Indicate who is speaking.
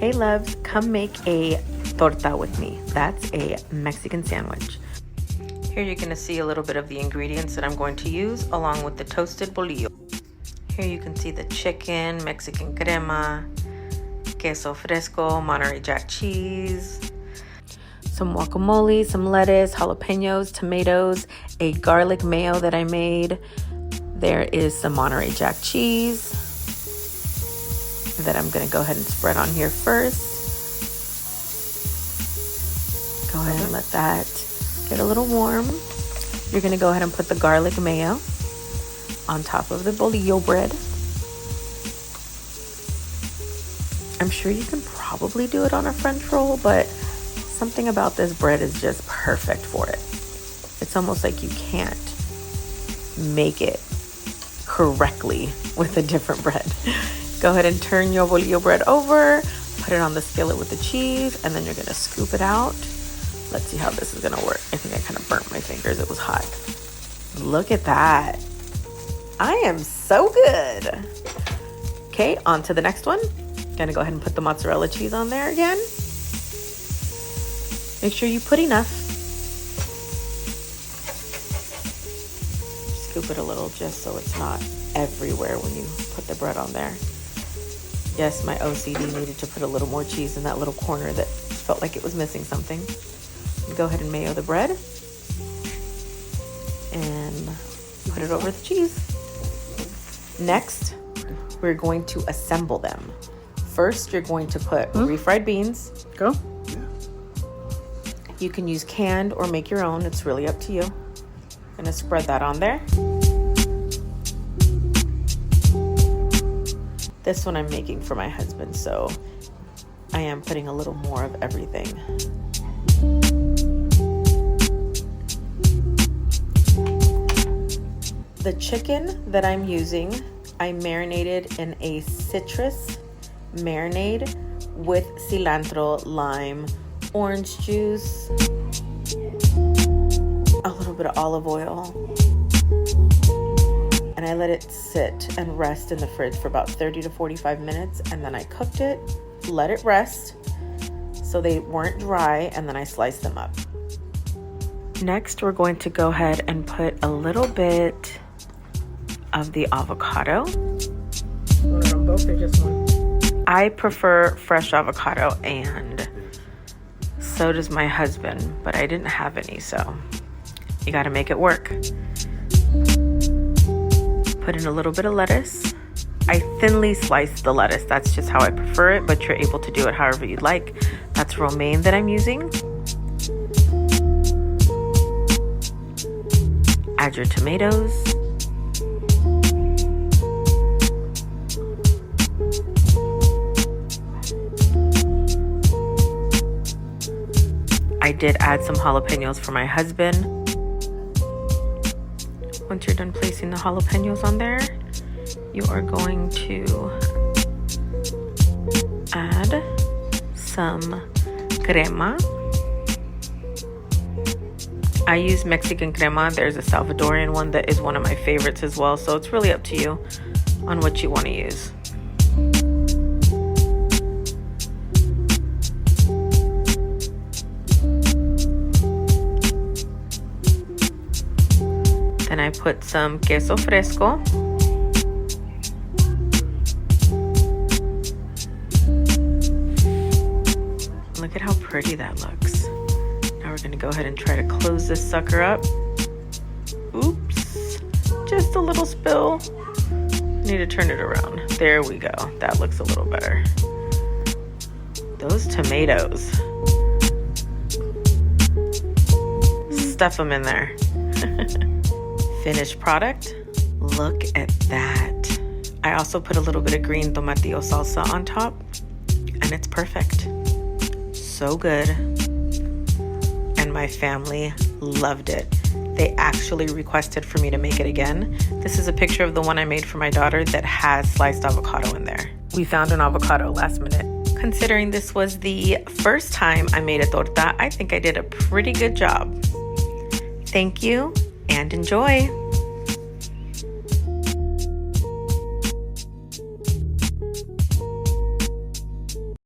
Speaker 1: Hey loves, come make a torta with me. That's a Mexican sandwich. Here you're gonna see a little bit of the ingredients that I'm going to use along with the toasted bolillo. Here you can see the chicken, Mexican crema, queso fresco, Monterey Jack cheese, some guacamole, some lettuce, jalapenos, tomatoes, a garlic mayo that I made. There is some Monterey Jack cheese that I'm going to go ahead and spread on here first. Go ahead and let that get a little warm. You're going to go ahead and put the garlic mayo on top of the bolillo bread. I'm sure you can probably do it on a French roll, but something about this bread is just perfect for it. It's almost like you can't make it correctly with a different bread. Go ahead and turn your bolillo bread over, put it on the skillet with the cheese, and then you're gonna scoop it out. Let's see how this is gonna work. I think I kind of burnt my fingers, it was hot. Look at that. I am so good. Okay, on to the next one. Gonna go ahead and put the mozzarella cheese on there again. Make sure you put enough. Scoop it a little just so it's not everywhere when you put the bread on there. Yes, my OCD needed to put a little more cheese in that little corner that felt like it was missing something. Go ahead and mayo the bread and put it over the cheese. Next, we're going to assemble them. First, you're going to put refried beans.
Speaker 2: Go.
Speaker 1: You can use canned or make your own. It's really up to you. Gonna spread that on there. This one I'm making for my husband, so I am putting a little more of everything. The chicken that I'm using, I marinated in a citrus marinade with cilantro, lime, orange juice, a little bit of olive oil, and I let it sit and rest in the fridge for about 30 to 45 minutes, and then I cooked it, let it rest so they weren't dry, and then I sliced them up. Next, we're going to go ahead and put a little bit of the avocado.
Speaker 2: Want it on both or just one?
Speaker 1: I prefer fresh avocado, and so does my husband, but I didn't have any, so you gotta make it work. Put in a little bit of lettuce. I thinly sliced the lettuce. That's just how I prefer it, but you're able to do it however you'd like. That's romaine that I'm using. Add your tomatoes. I did add some jalapenos for my husband. Once you're done placing the jalapenos on there, you are going to add some crema. I use Mexican crema. There's a Salvadorian one that is one of my favorites as well, so it's really up to you on what you want to use. Then I put some queso fresco. Look at how pretty that looks. Now we're gonna go ahead and try to close this sucker up. Oops, just a little spill. Need to turn it around. There we go. That looks a little better. Those tomatoes. Stuff them in there. Finished product. Look at that. I also put a little bit of green tomatillo salsa on top, and it's perfect. So good. And my family loved it. They actually requested for me to make it again. This is a picture of the one I made for my daughter that has sliced avocado in there. We found an avocado last minute. Considering this was the first time I made a torta, I think I did a pretty good job. Thank you and enjoy.